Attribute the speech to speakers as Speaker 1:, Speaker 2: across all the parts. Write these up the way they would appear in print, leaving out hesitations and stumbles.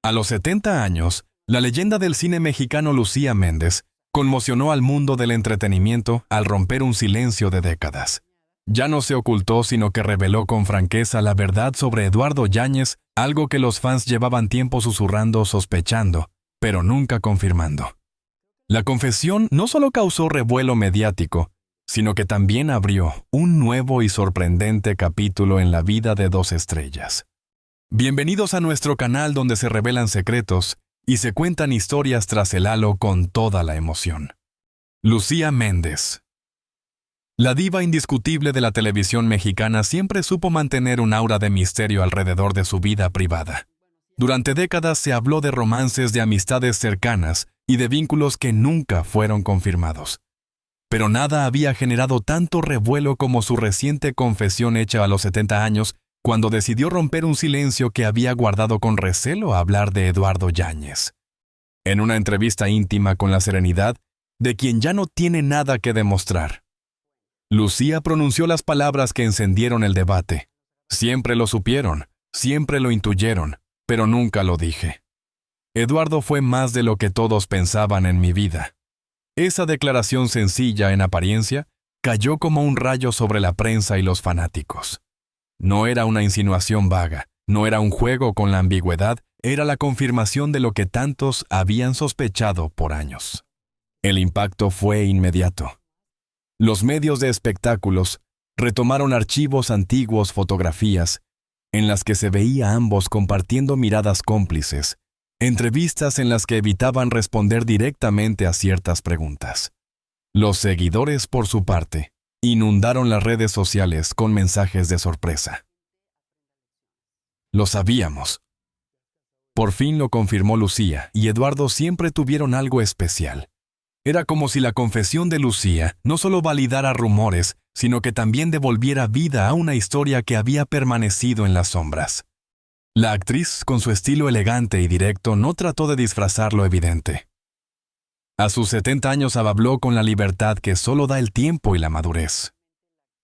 Speaker 1: A los 70 años, la leyenda del cine mexicano Lucía Méndez conmocionó al mundo del entretenimiento al romper un silencio de décadas. Ya no se ocultó, sino que reveló con franqueza la verdad sobre Eduardo Yáñez, algo que los fans llevaban tiempo susurrando, sospechando, pero nunca confirmando. La confesión no solo causó revuelo mediático, sino que también abrió un nuevo y sorprendente capítulo en la vida de dos estrellas. Bienvenidos a nuestro canal donde se revelan secretos y se cuentan historias tras el halo con toda la emoción. Lucía Méndez. La diva indiscutible de la televisión mexicana siempre supo mantener un aura de misterio alrededor de su vida privada. Durante décadas se habló de romances, de amistades cercanas y de vínculos que nunca fueron confirmados. Pero nada había generado tanto revuelo como su reciente confesión hecha a los 70 años, cuando decidió romper un silencio que había guardado con recelo a hablar de Eduardo Yáñez. En una entrevista íntima con la serenidad de quien ya no tiene nada que demostrar, Lucía pronunció las palabras que encendieron el debate. Siempre lo supieron, siempre lo intuyeron, pero nunca lo dije. Eduardo fue más de lo que todos pensaban en mi vida. Esa declaración sencilla en apariencia cayó como un rayo sobre la prensa y los fanáticos. No era una insinuación vaga, no era un juego con la ambigüedad, era la confirmación de lo que tantos habían sospechado por años. El impacto fue inmediato. Los medios de espectáculos retomaron archivos antiguos, fotografías, en las que se veía a ambos compartiendo miradas cómplices, entrevistas en las que evitaban responder directamente a ciertas preguntas. Los seguidores, por su parte, inundaron las redes sociales con mensajes de sorpresa. Lo sabíamos. Por fin lo confirmó Lucía, y Eduardo siempre tuvieron algo especial. Era como si la confesión de Lucía no solo validara rumores, sino que también devolviera vida a una historia que había permanecido en las sombras. La actriz, con su estilo elegante y directo, no trató de disfrazar lo evidente. A sus 70 años habló con la libertad que solo da el tiempo y la madurez.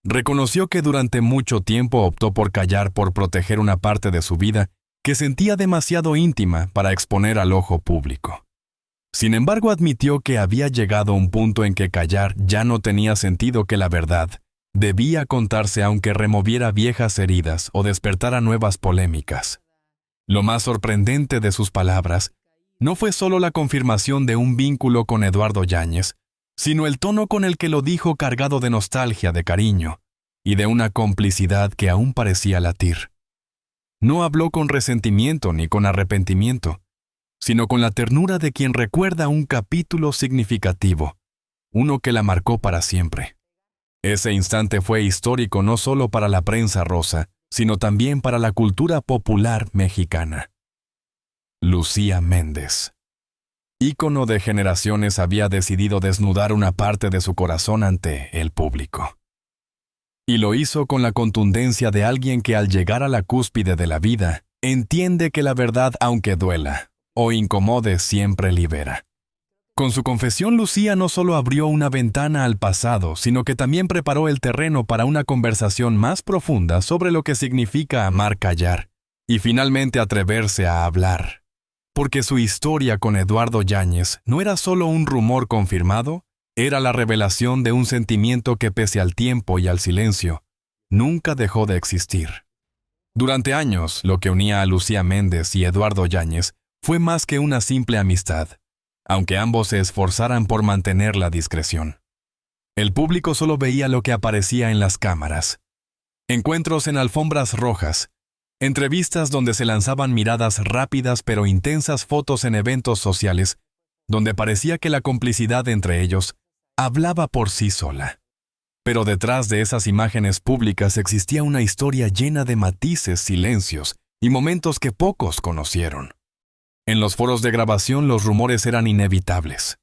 Speaker 1: Reconoció que durante mucho tiempo optó por callar por proteger una parte de su vida que sentía demasiado íntima para exponer al ojo público. Sin embargo, admitió que había llegado un punto en que callar ya no tenía sentido, que la verdad debía contarse aunque removiera viejas heridas o despertara nuevas polémicas. Lo más sorprendente de sus palabras no fue solo la confirmación de un vínculo con Eduardo Yáñez, sino el tono con el que lo dijo, cargado de nostalgia, de cariño y de una complicidad que aún parecía latir. No habló con resentimiento ni con arrepentimiento, sino con la ternura de quien recuerda un capítulo significativo, uno que la marcó para siempre. Ese instante fue histórico no solo para la prensa rosa, sino también para la cultura popular mexicana. Lucía Méndez. Ícono de generaciones, había decidido desnudar una parte de su corazón ante el público. Y lo hizo con la contundencia de alguien que al llegar a la cúspide de la vida, entiende que la verdad, aunque duela o incomode, siempre libera. Con su confesión, Lucía no solo abrió una ventana al pasado, sino que también preparó el terreno para una conversación más profunda sobre lo que significa amar callar y finalmente atreverse a hablar. Porque su historia con Eduardo Yáñez no era solo un rumor confirmado, era la revelación de un sentimiento que, pese al tiempo y al silencio, nunca dejó de existir. Durante años, lo que unía a Lucía Méndez y Eduardo Yáñez fue más que una simple amistad, aunque ambos se esforzaran por mantener la discreción. El público solo veía lo que aparecía en las cámaras. Encuentros en alfombras rojas, entrevistas donde se lanzaban miradas rápidas pero intensas, fotos en eventos sociales, donde parecía que la complicidad entre ellos hablaba por sí sola. Pero detrás de esas imágenes públicas existía una historia llena de matices, silencios y momentos que pocos conocieron. En los foros de grabación los rumores eran inevitables.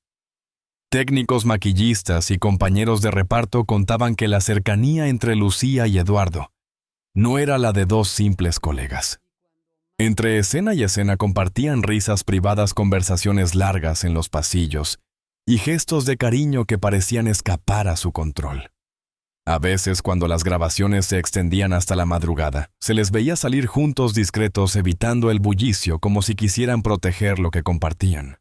Speaker 1: Técnicos, maquillistas y compañeros de reparto contaban que la cercanía entre Lucía y Eduardo no era la de dos simples colegas. Entre escena y escena compartían risas privadas, conversaciones largas en los pasillos y gestos de cariño que parecían escapar a su control. A veces, cuando las grabaciones se extendían hasta la madrugada, se les veía salir juntos discretos evitando el bullicio como si quisieran proteger lo que compartían.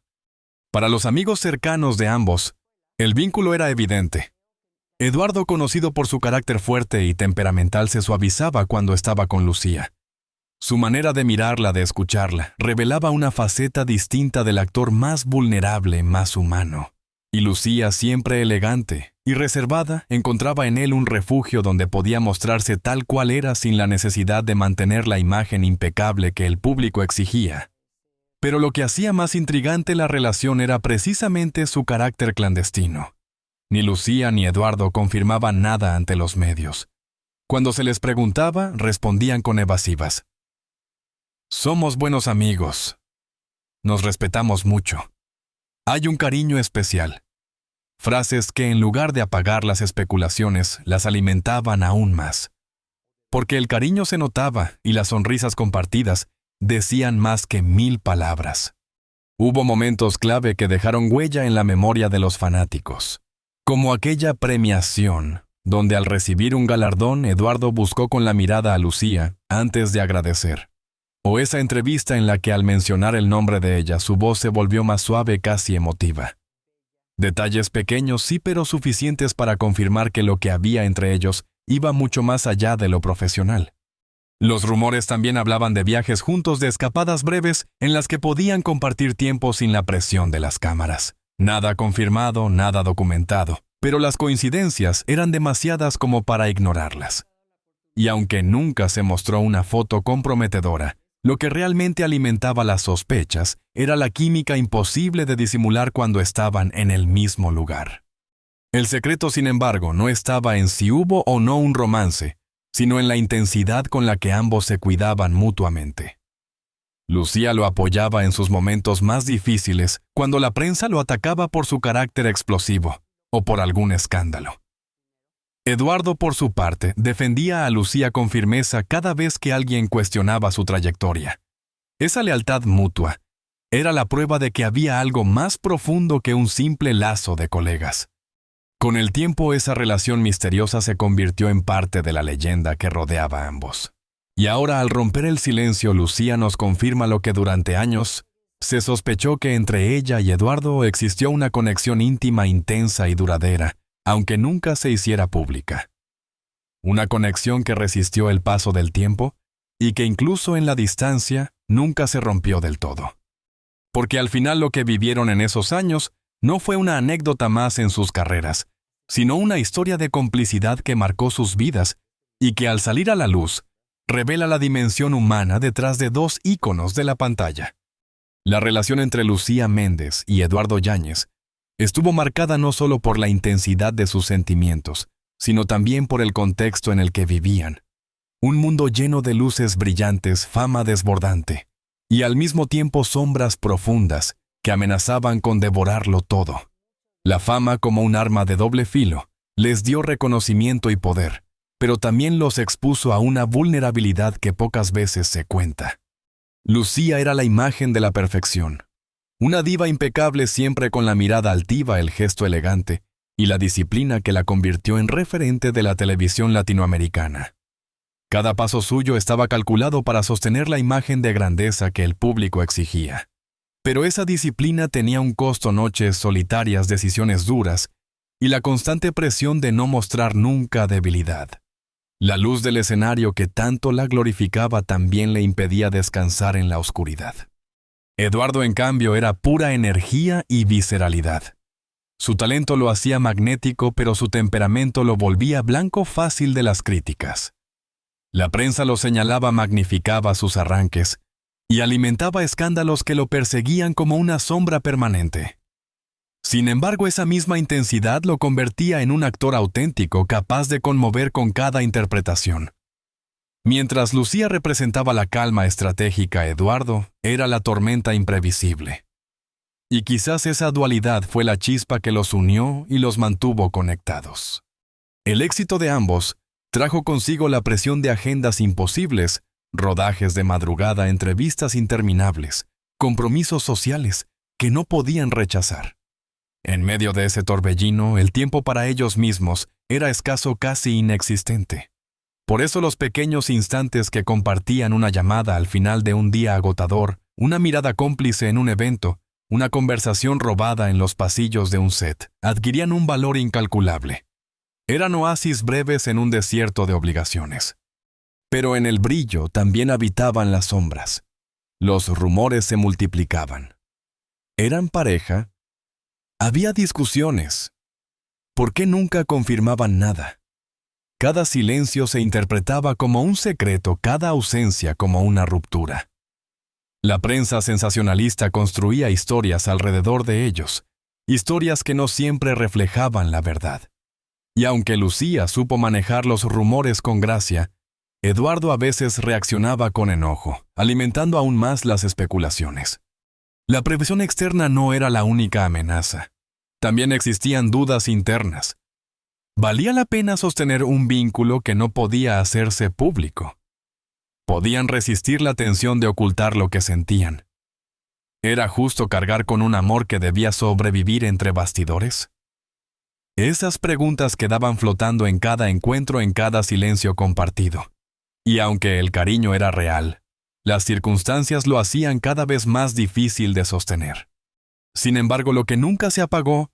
Speaker 1: Para los amigos cercanos de ambos, el vínculo era evidente. Eduardo, conocido por su carácter fuerte y temperamental, se suavizaba cuando estaba con Lucía. Su manera de mirarla, de escucharla, revelaba una faceta distinta del actor más vulnerable, más humano. Y Lucía, siempre elegante y reservada, encontraba en él un refugio donde podía mostrarse tal cual era sin la necesidad de mantener la imagen impecable que el público exigía. Pero lo que hacía más intrigante la relación era precisamente su carácter clandestino. Ni Lucía ni Eduardo confirmaban nada ante los medios. Cuando se les preguntaba, respondían con evasivas. Somos buenos amigos. Nos respetamos mucho. Hay un cariño especial. Frases que, en lugar de apagar las especulaciones, las alimentaban aún más. Porque el cariño se notaba y las sonrisas compartidas decían más que 1000 palabras. Hubo momentos clave que dejaron huella en la memoria de los fanáticos. Como aquella premiación, donde al recibir un galardón, Eduardo buscó con la mirada a Lucía antes de agradecer. O esa entrevista en la que al mencionar el nombre de ella, su voz se volvió más suave, casi emotiva. Detalles pequeños, sí, pero suficientes para confirmar que lo que había entre ellos iba mucho más allá de lo profesional. Los rumores también hablaban de viajes juntos, de escapadas breves en las que podían compartir tiempo sin la presión de las cámaras. Nada confirmado, nada documentado, pero las coincidencias eran demasiadas como para ignorarlas. Y aunque nunca se mostró una foto comprometedora, lo que realmente alimentaba las sospechas era la química imposible de disimular cuando estaban en el mismo lugar. El secreto, sin embargo, no estaba en si hubo o no un romance, sino en la intensidad con la que ambos se cuidaban mutuamente. Lucía lo apoyaba en sus momentos más difíciles, cuando la prensa lo atacaba por su carácter explosivo o por algún escándalo. Eduardo, por su parte, defendía a Lucía con firmeza cada vez que alguien cuestionaba su trayectoria. Esa lealtad mutua era la prueba de que había algo más profundo que un simple lazo de colegas. Con el tiempo, esa relación misteriosa se convirtió en parte de la leyenda que rodeaba a ambos. Y ahora, al romper el silencio, Lucía nos confirma lo que durante años se sospechó, que entre ella y Eduardo existió una conexión íntima, intensa y duradera, aunque nunca se hiciera pública. Una conexión que resistió el paso del tiempo y que incluso en la distancia nunca se rompió del todo. Porque al final lo que vivieron en esos años no fue una anécdota más en sus carreras, sino una historia de complicidad que marcó sus vidas y que, al salir a la luz, revela la dimensión humana detrás de dos íconos de la pantalla. La relación entre Lucía Méndez y Eduardo Yáñez estuvo marcada no solo por la intensidad de sus sentimientos, sino también por el contexto en el que vivían. Un mundo lleno de luces brillantes, fama desbordante, y al mismo tiempo sombras profundas que amenazaban con devorarlo todo. La fama, como un arma de doble filo, les dio reconocimiento y poder, pero también los expuso a una vulnerabilidad que pocas veces se cuenta. Lucía era la imagen de la perfección. Una diva impecable, siempre con la mirada altiva, el gesto elegante y la disciplina que la convirtió en referente de la televisión latinoamericana. Cada paso suyo estaba calculado para sostener la imagen de grandeza que el público exigía. Pero esa disciplina tenía un costo: noches solitarias, decisiones duras y la constante presión de no mostrar nunca debilidad. La luz del escenario que tanto la glorificaba también le impedía descansar en la oscuridad. Eduardo, en cambio, era pura energía y visceralidad. Su talento lo hacía magnético, pero su temperamento lo volvía blanco fácil de las críticas. La prensa lo señalaba, magnificaba sus arranques y alimentaba escándalos que lo perseguían como una sombra permanente. Sin embargo, esa misma intensidad lo convertía en un actor auténtico, capaz de conmover con cada interpretación. Mientras Lucía representaba la calma estratégica, Eduardo era la tormenta imprevisible. Y quizás esa dualidad fue la chispa que los unió y los mantuvo conectados. El éxito de ambos trajo consigo la presión de agendas imposibles, rodajes de madrugada, entrevistas interminables, compromisos sociales que no podían rechazar. En medio de ese torbellino, el tiempo para ellos mismos era escaso, casi inexistente. Por eso los pequeños instantes que compartían, una llamada al final de un día agotador, una mirada cómplice en un evento, una conversación robada en los pasillos de un set, adquirían un valor incalculable. Eran oasis breves en un desierto de obligaciones. Pero en el brillo también habitaban las sombras. Los rumores se multiplicaban. ¿Eran pareja? Había discusiones. ¿Por qué nunca confirmaban nada? Cada silencio se interpretaba como un secreto, cada ausencia como una ruptura. La prensa sensacionalista construía historias alrededor de ellos, historias que no siempre reflejaban la verdad. Y aunque Lucía supo manejar los rumores con gracia, Eduardo a veces reaccionaba con enojo, alimentando aún más las especulaciones. La presión externa no era la única amenaza. También existían dudas internas. ¿Valía la pena sostener un vínculo que no podía hacerse público? ¿Podían resistir la tensión de ocultar lo que sentían? ¿Era justo cargar con un amor que debía sobrevivir entre bastidores? Esas preguntas quedaban flotando en cada encuentro, en cada silencio compartido. Y aunque el cariño era real, las circunstancias lo hacían cada vez más difícil de sostener. Sin embargo, lo que nunca se apagó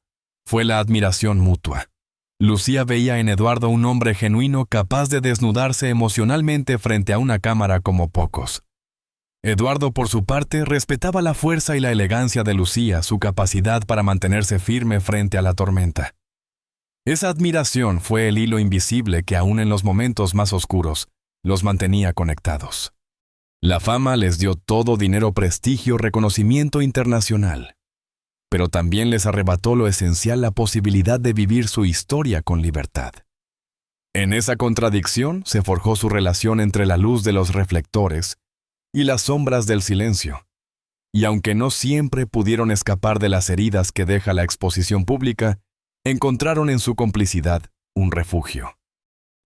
Speaker 1: fue la admiración mutua. Lucía veía en Eduardo un hombre genuino, capaz de desnudarse emocionalmente frente a una cámara como pocos. Eduardo, por su parte, respetaba la fuerza y la elegancia de Lucía, su capacidad para mantenerse firme frente a la tormenta. Esa admiración fue el hilo invisible que, aún en los momentos más oscuros, los mantenía conectados. La fama les dio todo: dinero, prestigio, reconocimiento internacional. Pero también les arrebató lo esencial: la posibilidad de vivir su historia con libertad. En esa contradicción se forjó su relación entre la luz de los reflectores y las sombras del silencio. Y aunque no siempre pudieron escapar de las heridas que deja la exposición pública, encontraron en su complicidad un refugio.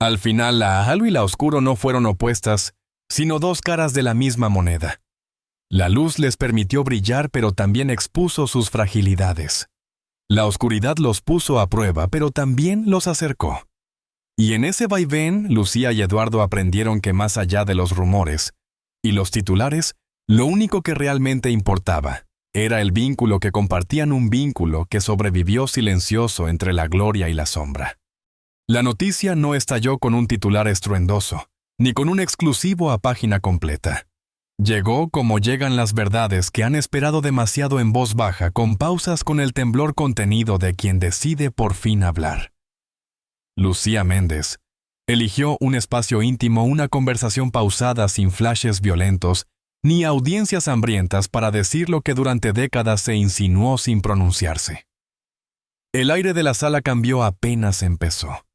Speaker 1: Al final, la halo y la oscuro no fueron opuestas, sino dos caras de la misma moneda. La luz les permitió brillar, pero también expuso sus fragilidades. La oscuridad los puso a prueba, pero también los acercó. Y en ese vaivén, Lucía y Eduardo aprendieron que más allá de los rumores y los titulares, lo único que realmente importaba era el vínculo que compartían, un vínculo que sobrevivió silencioso entre la gloria y la sombra. La noticia no estalló con un titular estruendoso, ni con un exclusivo a página completa. Llegó como llegan las verdades que han esperado demasiado, en voz baja, con pausas, con el temblor contenido de quien decide por fin hablar. Lucía Méndez eligió un espacio íntimo, una conversación pausada, sin flashes violentos, ni audiencias hambrientas, para decir lo que durante décadas se insinuó sin pronunciarse. El aire de la sala cambió apenas empezó.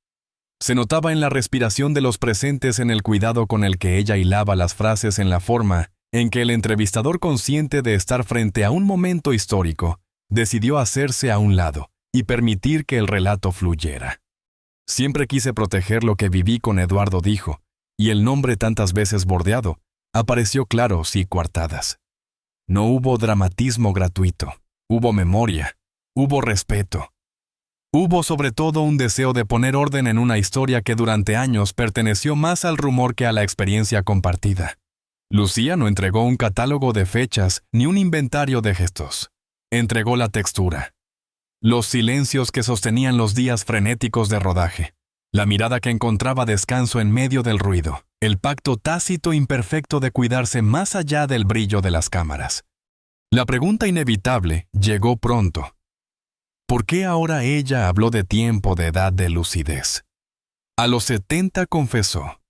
Speaker 1: Se notaba en la respiración de los presentes, en el cuidado con el que ella hilaba las frases, en la forma en que el entrevistador, consciente de estar frente a un momento histórico, decidió hacerse a un lado y permitir que el relato fluyera. Siempre quise proteger lo que viví con Eduardo, dijo, y el nombre, tantas veces bordeado, apareció claro, sí, coartadas. No hubo dramatismo gratuito, hubo memoria, hubo respeto. Hubo sobre todo un deseo de poner orden en una historia que durante años perteneció más al rumor que a la experiencia compartida. Lucía no entregó un catálogo de fechas ni un inventario de gestos. Entregó la textura. Los silencios que sostenían los días frenéticos de rodaje. La mirada que encontraba descanso en medio del ruido. El pacto tácito imperfecto de cuidarse más allá del brillo de las cámaras. La pregunta inevitable llegó pronto. ¿Por qué ahora ella habló de tiempo, de edad, de lucidez? A los 70 confesó: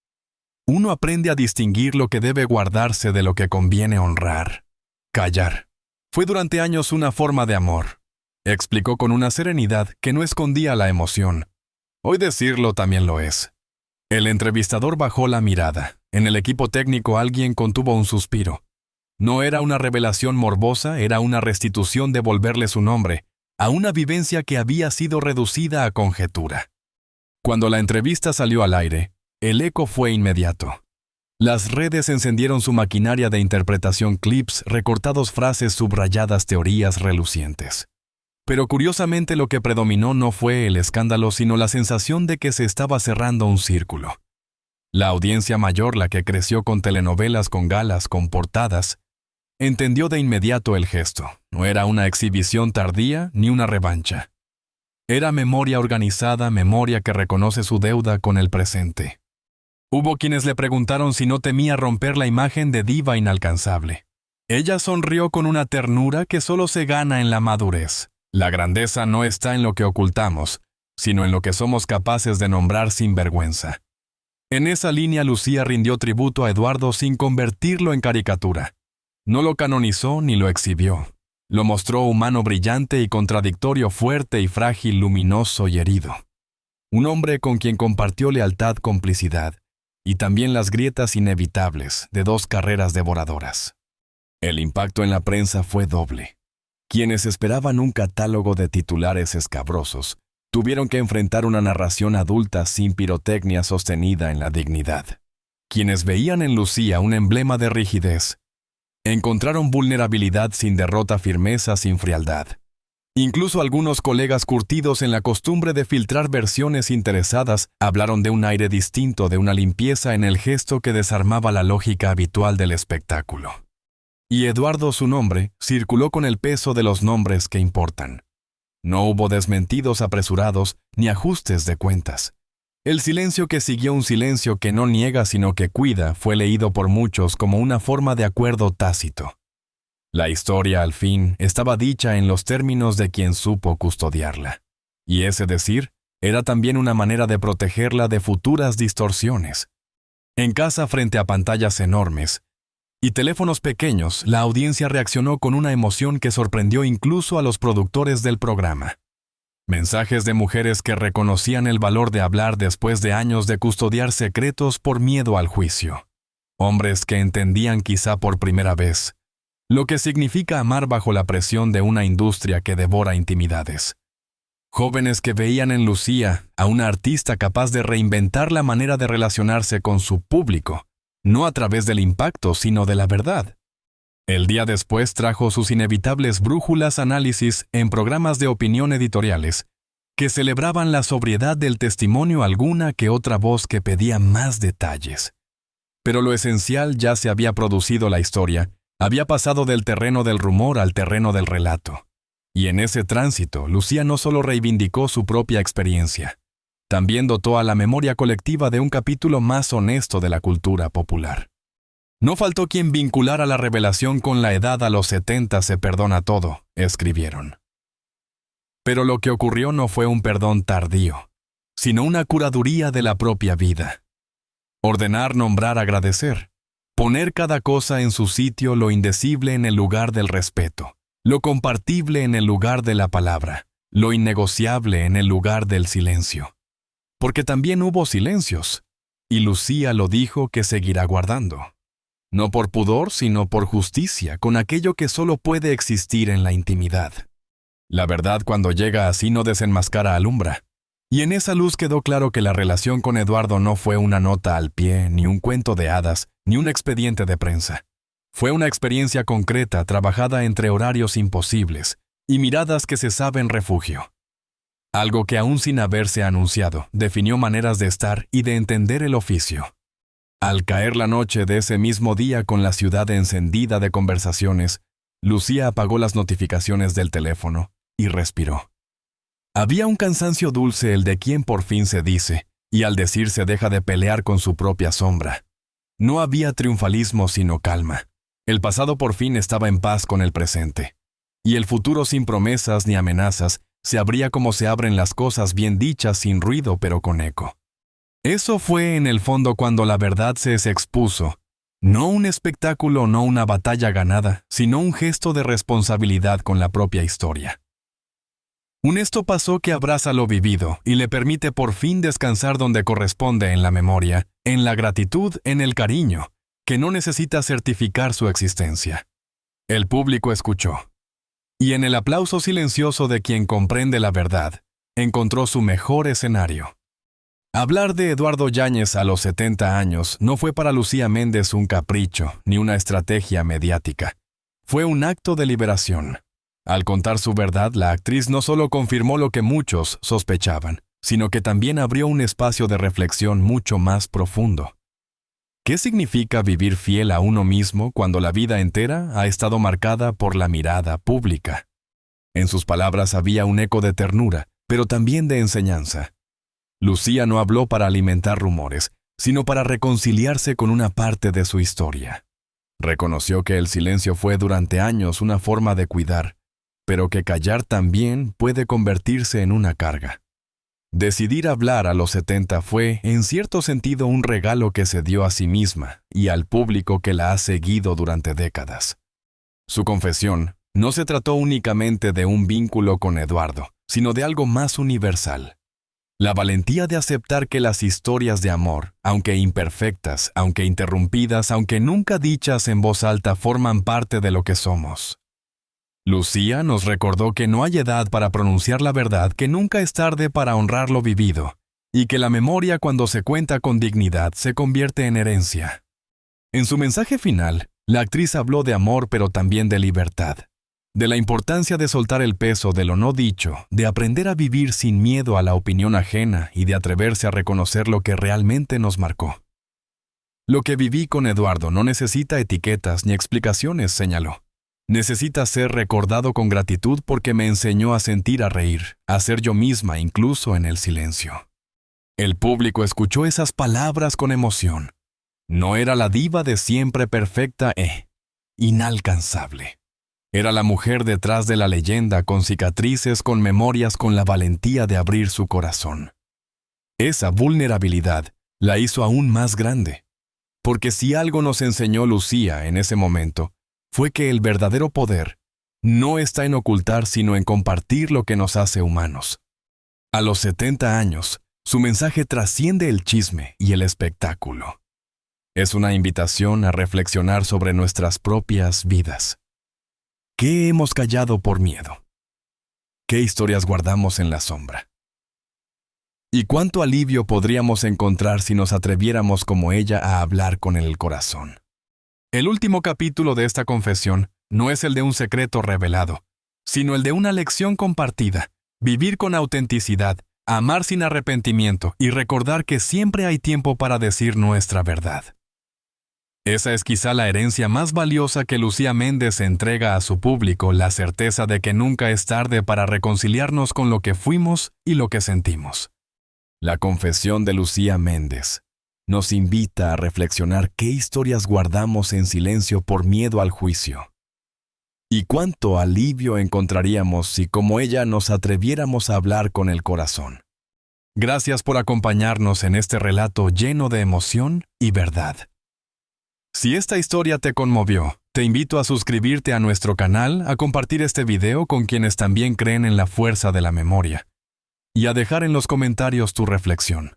Speaker 1: uno aprende a distinguir lo que debe guardarse de lo que conviene honrar. Callar fue durante años una forma de amor, explicó con una serenidad que no escondía la emoción. Hoy decirlo también lo es. El entrevistador bajó la mirada. En el equipo técnico alguien contuvo un suspiro. No era una revelación morbosa, era una restitución, devolverle su nombre a una vivencia que había sido reducida a conjetura. Cuando la entrevista salió al aire, el eco fue inmediato. Las redes encendieron su maquinaria de interpretación: clips, recortados, frases subrayadas, teorías relucientes. Pero curiosamente lo que predominó no fue el escándalo, sino la sensación de que se estaba cerrando un círculo. La audiencia mayor, la que creció con telenovelas, con galas, con portadas, entendió de inmediato el gesto. No era una exhibición tardía ni una revancha. Era memoria organizada, memoria que reconoce su deuda con el presente. Hubo quienes le preguntaron si no temía romper la imagen de diva inalcanzable. Ella sonrió con una ternura que solo se gana en la madurez. La grandeza no está en lo que ocultamos, sino en lo que somos capaces de nombrar sin vergüenza. En esa línea Lucía rindió tributo a Eduardo sin convertirlo en caricatura. No lo canonizó ni lo exhibió. Lo mostró humano, brillante y contradictorio, fuerte y frágil, luminoso y herido. Un hombre con quien compartió lealtad, complicidad, y también las grietas inevitables de dos carreras devoradoras. El impacto en la prensa fue doble. Quienes esperaban un catálogo de titulares escabrosos tuvieron que enfrentar una narración adulta sin pirotecnia sostenida en la dignidad. Quienes veían en Lucía un emblema de rigidez, encontraron vulnerabilidad sin derrota, firmeza sin frialdad. Incluso algunos colegas curtidos en la costumbre de filtrar versiones interesadas hablaron de un aire distinto, de una limpieza en el gesto que desarmaba la lógica habitual del espectáculo. Y Eduardo, su nombre, circuló con el peso de los nombres que importan. No hubo desmentidos apresurados ni ajustes de cuentas. El silencio que siguió, un silencio que no niega sino que cuida, fue leído por muchos como una forma de acuerdo tácito. La historia, al fin, estaba dicha en los términos de quien supo custodiarla. Y ese decir era también una manera de protegerla de futuras distorsiones. En casa, frente a pantallas enormes y teléfonos pequeños, la audiencia reaccionó con una emoción que sorprendió incluso a los productores del programa. Mensajes de mujeres que reconocían el valor de hablar después de años de custodiar secretos por miedo al juicio. Hombres que entendían quizá por primera vez lo que significa amar bajo la presión de una industria que devora intimidades. Jóvenes que veían en Lucía a una artista capaz de reinventar la manera de relacionarse con su público, no a través del impacto, sino de la verdad. El día después trajo sus inevitables brújulas análisis en programas de opinión editoriales, que celebraban la sobriedad del testimonio, alguna que otra voz que pedía más detalles. Pero lo esencial ya se había producido, la historia había pasado del terreno del rumor al terreno del relato. Y en ese tránsito, Lucía no solo reivindicó su propia experiencia, también dotó a la memoria colectiva de un capítulo más honesto de la cultura popular. No faltó quien vinculara la revelación con la edad. A los 70 se perdona todo, escribieron. Pero lo que ocurrió no fue un perdón tardío, sino una curaduría de la propia vida. Ordenar, nombrar, agradecer. Poner cada cosa en su sitio, lo indecible en el lugar del respeto, lo compartible en el lugar de la palabra, lo innegociable en el lugar del silencio. Porque también hubo silencios, y Lucía lo dijo que seguirá guardando. No por pudor, sino por justicia, con aquello que solo puede existir en la intimidad. La verdad, cuando llega así, no desenmascara, alumbra. Y en esa luz quedó claro que la relación con Eduardo no fue una nota al pie, ni un cuento de hadas, ni un expediente de prensa. Fue una experiencia concreta, trabajada entre horarios imposibles y miradas que se saben refugio. Algo que aún sin haberse anunciado, definió maneras de estar y de entender el oficio. Al caer la noche de ese mismo día, con la ciudad encendida de conversaciones, Lucía apagó las notificaciones del teléfono y respiró. Había un cansancio dulce, el de quien por fin se dice, y al decirse deja de pelear con su propia sombra. No había triunfalismo sino calma. El pasado por fin estaba en paz con el presente. Y el futuro, sin promesas ni amenazas, se abría como se abren las cosas bien dichas, sin ruido pero con eco. Eso fue en el fondo cuando la verdad se expuso. No un espectáculo, no una batalla ganada, sino un gesto de responsabilidad con la propia historia. Un esto pasó que abraza lo vivido y le permite por fin descansar donde corresponde, en la memoria, en la gratitud, en el cariño, que no necesita certificar su existencia. El público escuchó. Y en el aplauso silencioso de quien comprende la verdad, encontró su mejor escenario. Hablar de Eduardo Yáñez a los 70 años no fue para Lucía Méndez un capricho ni una estrategia mediática. Fue un acto de liberación. Al contar su verdad, la actriz no solo confirmó lo que muchos sospechaban, sino que también abrió un espacio de reflexión mucho más profundo. ¿Qué significa vivir fiel a uno mismo cuando la vida entera ha estado marcada por la mirada pública? En sus palabras había un eco de ternura, pero también de enseñanza. Lucía no habló para alimentar rumores, sino para reconciliarse con una parte de su historia. Reconoció que el silencio fue durante años una forma de cuidar, pero que callar también puede convertirse en una carga. Decidir hablar a los 70 fue, en cierto sentido, un regalo que se dio a sí misma y al público que la ha seguido durante décadas. Su confesión no se trató únicamente de un vínculo con Eduardo, sino de algo más universal. La valentía de aceptar que las historias de amor, aunque imperfectas, aunque interrumpidas, aunque nunca dichas en voz alta, forman parte de lo que somos. Lucía nos recordó que no hay edad para pronunciar la verdad, que nunca es tarde para honrar lo vivido, y que la memoria, cuando se cuenta con dignidad, se convierte en herencia. En su mensaje final, la actriz habló de amor, pero también de libertad, de la importancia de soltar el peso de lo no dicho, de aprender a vivir sin miedo a la opinión ajena y de atreverse a reconocer lo que realmente nos marcó. Lo que viví con Eduardo no necesita etiquetas ni explicaciones, señaló. Necesita ser recordado con gratitud porque me enseñó a sentir, a reír, a ser yo misma incluso en el silencio. El público escuchó esas palabras con emoción. No era la diva de siempre perfecta e inalcanzable. Era la mujer detrás de la leyenda, con cicatrices, con memorias, con la valentía de abrir su corazón. Esa vulnerabilidad la hizo aún más grande. Porque si algo nos enseñó Lucía en ese momento, fue que el verdadero poder no está en ocultar, sino en compartir lo que nos hace humanos. A los 70 años, su mensaje trasciende el chisme y el espectáculo. Es una invitación a reflexionar sobre nuestras propias vidas. ¿Qué hemos callado por miedo? ¿Qué historias guardamos en la sombra? ¿Y cuánto alivio podríamos encontrar si nos atreviéramos como ella a hablar con el corazón? El último capítulo de esta confesión no es el de un secreto revelado, sino el de una lección compartida, vivir con autenticidad, amar sin arrepentimiento y recordar que siempre hay tiempo para decir nuestra verdad. Esa es quizá la herencia más valiosa que Lucía Méndez entrega a su público, la certeza de que nunca es tarde para reconciliarnos con lo que fuimos y lo que sentimos. La confesión de Lucía Méndez nos invita a reflexionar qué historias guardamos en silencio por miedo al juicio. Y cuánto alivio encontraríamos si, como ella, nos atreviéramos a hablar con el corazón. Gracias por acompañarnos en este relato lleno de emoción y verdad. Si esta historia te conmovió, te invito a suscribirte a nuestro canal, a compartir este video con quienes también creen en la fuerza de la memoria, y a dejar en los comentarios tu reflexión.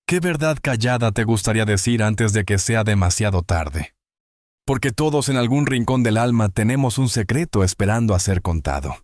Speaker 1: ¿Qué verdad callada te gustaría decir antes de que sea demasiado tarde? Porque todos en algún rincón del alma tenemos un secreto esperando a ser contado.